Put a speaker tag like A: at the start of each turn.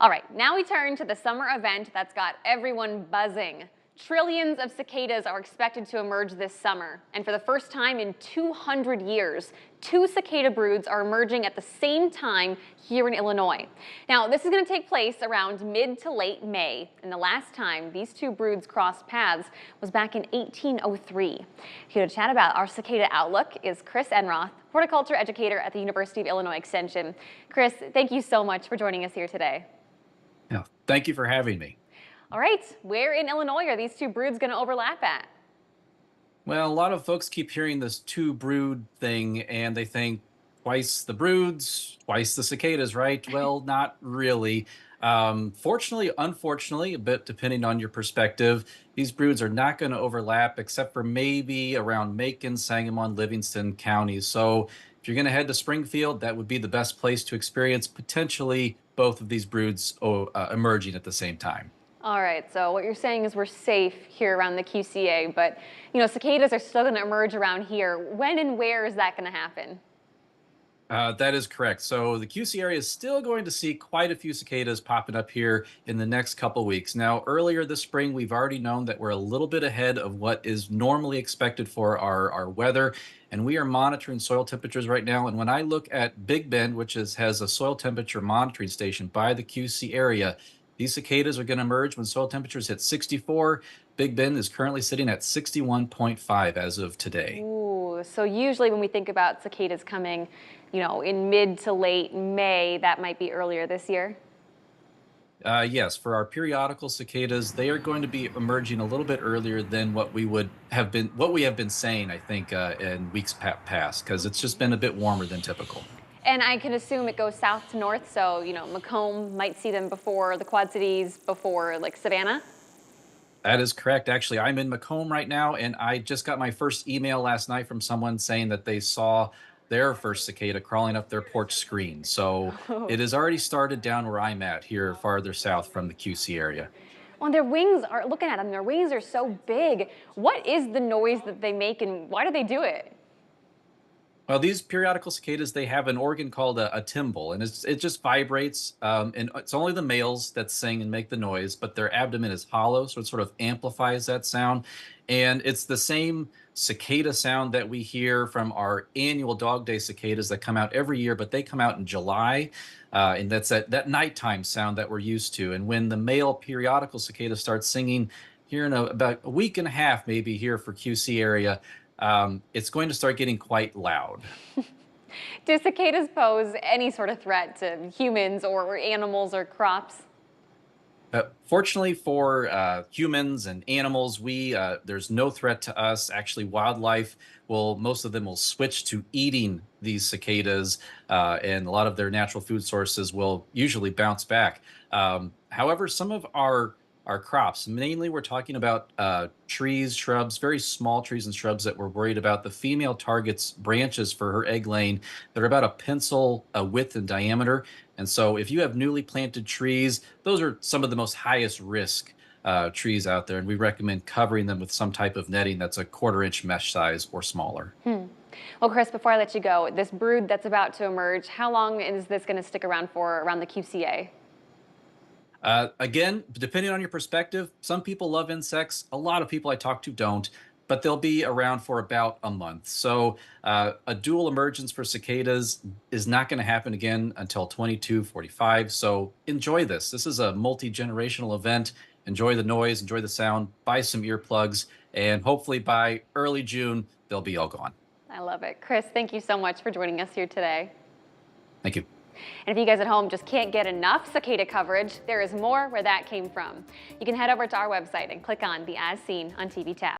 A: All right, now we turn to the summer event that's got everyone buzzing. Trillions of cicadas are expected to emerge this summer, and for the first time in 200 years, two cicada broods are emerging at the same time here in Illinois. Now, this is going to take place around mid to late May, and the last time these two broods crossed paths was back in 1803. Here to chat about our cicada outlook is Chris Enroth, horticulture educator at the University of Illinois Extension. Chris, thank you so much for joining us here today.
B: Yeah, thank you for having me.
A: All right, where in Illinois are these two broods going to overlap at?
B: Well, a lot of folks keep hearing this two brood thing and they think twice the broods, twice the cicadas, right? Well, not really. Fortunately, unfortunately, a bit depending on your perspective, these broods are not going to overlap except for maybe around Macon, Sangamon, Livingston counties. So if you're going to head to Springfield, that would be the best place to experience potentially both of these broods emerging at the same time.
A: All right, so what you're saying is we're safe here around the QCA, but cicadas are still going to emerge around here. When and where is that going to happen?
B: That is correct. So the QC area is still going to see quite a few cicadas popping up here in the next couple weeks. Now, earlier this spring, we've already known that we're a little bit ahead of what is normally expected for our weather, and we are monitoring soil temperatures right now. And when I look at Big Bend, which has a soil temperature monitoring station by the QC area, these cicadas are going to emerge when soil temperatures hit 64. Big Bend is currently sitting at 61.5 as of today.
A: Ooh, so usually when we think about cicadas coming, in mid to late May, that might be earlier this year.
B: Yes, for our periodical cicadas, they are going to be emerging a little bit earlier than what we have been saying, I think, in weeks past, because it's just been a bit warmer than typical.
A: And I can assume it goes south to north, so, Macomb might see them before the Quad Cities, before, like, Savannah?
B: That is correct. Actually, I'm in Macomb right now, and I just got my first email last night from someone saying that they saw their first cicada crawling up their porch screen. So it has already started down where I'm at here, farther south from the QC area.
A: Well, their wings are, looking at them, their wings are so big. What is the noise that they make, and why do they do it?
B: Well, these periodical cicadas, they have an organ called a timbal, and it just vibrates. And it's only the males that sing and make the noise, but their abdomen is hollow, so it sort of amplifies that sound. And it's the same cicada sound that we hear from our annual Dog Day cicadas that come out every year, but they come out in July. And that's that nighttime sound that we're used to. And when the male periodical cicada starts singing here in about a week and a half, maybe here for QC area, it's going to start getting quite loud.
A: Do cicadas pose any sort of threat to humans or animals or crops?
B: Fortunately for humans and animals, there's no threat to us. Actually, wildlife most of them will switch to eating these cicadas, and a lot of their natural food sources will usually bounce back. However, some of our crops, mainly we're talking about trees, shrubs, very small trees and shrubs that we're worried about. The female targets branches for her egg laying that are about a pencil width in diameter. And so if you have newly planted trees, those are some of the most highest risk trees out there. And we recommend covering them with some type of netting that's a 1/4 inch mesh size or smaller.
A: Well, Chris, before I let you go, this brood that's about to emerge, how long is this going to stick around for around the QCA?
B: Again, depending on your perspective, some people love insects. A lot of people I talk to don't, but they'll be around for about a month. So a dual emergence for cicadas is not going to happen again until 2245. So enjoy this. This is a multi-generational event. Enjoy the noise, enjoy the sound, buy some earplugs, and hopefully by early June, they'll be all gone.
A: I love it. Chris, thank you so much for joining us here today.
B: Thank you.
A: And if you guys at home just can't get enough cicada coverage, there is more where that came from. You can head over to our website and click on the As Seen on TV tab.